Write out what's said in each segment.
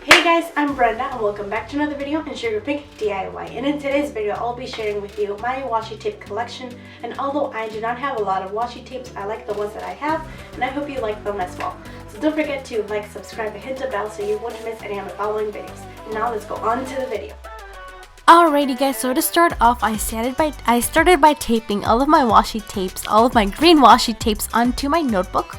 Hey guys, I'm Brenda and welcome back to another video in SugarPinkDIY. And in today's video, I'll be sharing with you my washi tape collection. And although I do not have a lot of washi tapes, I like the ones that I have and I hope you like them as well. So don't forget to like, subscribe, and hit the bell so you won't miss any of the following videos. And now let's go on to the video. Alrighty guys, so to start off, I started by taping all of my washi tapes, all of my green washi tapes onto my notebook.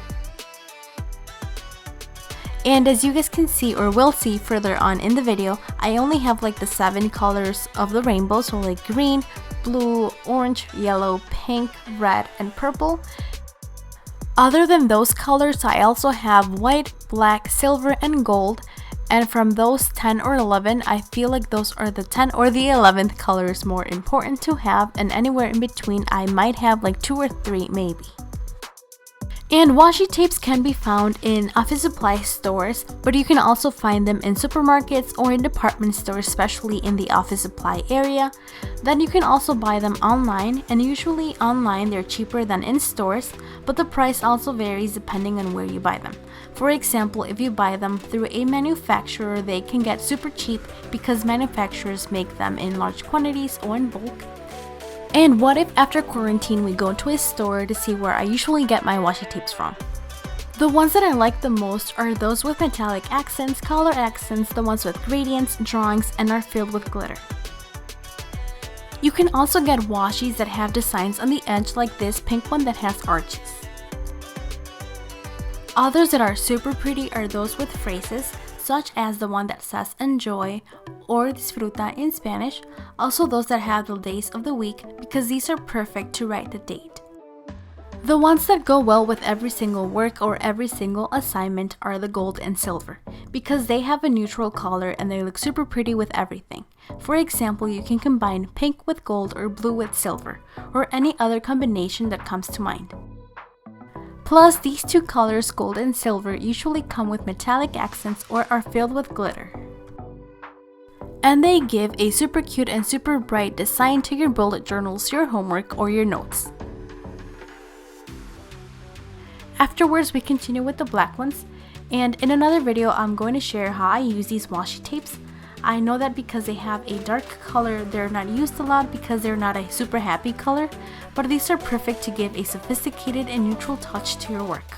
And as you guys can see or will see further on in the video, I only have like the 7 colors of the rainbow, so like green, blue, orange, yellow, pink, red, and purple. Other than those colors, I also have white, black, silver, and gold. And from those 10 or 11, I feel like those are the 10 or the 11th colors more important to have, and anywhere in between I might have like 2 or 3 maybe. And washi tapes can be found in office supply stores, but you can also find them in supermarkets or in department stores, especially in the office supply area. Then you can also buy them online, and usually online they're cheaper than in stores, but the price also varies depending on where you buy them. For example, if you buy them through a manufacturer, they can get super cheap because manufacturers make them in large quantities or in bulk. And what if after quarantine we go to a store to see where I usually get my washi tapes from? The ones that I like the most are those with metallic accents, color accents, the ones with gradients, drawings, and are filled with glitter. You can also get washis that have designs on the edge like this pink one that has arches. Others that are super pretty are those with phrases, such as the one that says enjoy or disfruta in Spanish, also those that have the days of the week because these are perfect to write the date. The ones that go well with every single work or every single assignment are the gold and silver because they have a neutral color and they look super pretty with everything. For example, you can combine pink with gold or blue with silver or any other combination that comes to mind. Plus, these two colors, gold and silver, usually come with metallic accents or are filled with glitter. And they give a super cute and super bright design to your bullet journals, your homework, or your notes. Afterwards, we continue with the black ones. And in another video, I'm going to share how I use these washi tapes. I know that because they have a dark color, they're not used a lot because they're not a super happy color, but these are perfect to give a sophisticated and neutral touch to your work.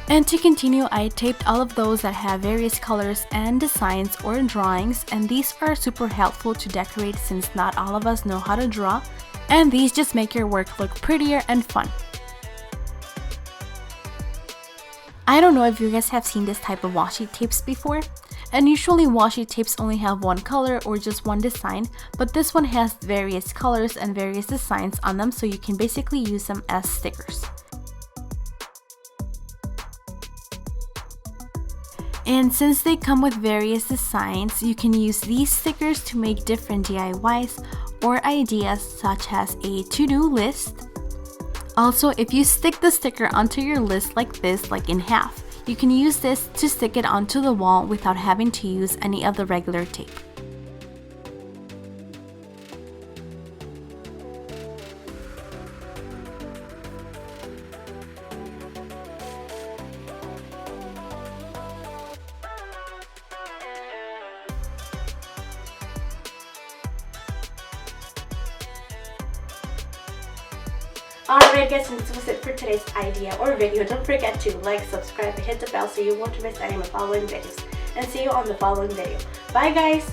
And to continue, I taped all of those that have various colors and designs or drawings, and these are super helpful to decorate since not all of us know how to draw, and these just make your work look prettier and fun. I don't know if you guys have seen this type of washi tapes before, and usually washi tapes only have one color or just one design, but this one has various colors and various designs on them, so you can basically use them as stickers. And since they come with various designs, you can use these stickers to make different DIYs or ideas such as a to-do list. Also, if you stick the sticker onto your list like this, like in half, you can use this to stick it onto the wall without having to use any of the regular tape. Alright guys, and this was it for today's idea or video. Don't forget to like, subscribe, and hit the bell so you won't miss any of my following videos. And see you on the following video. Bye guys!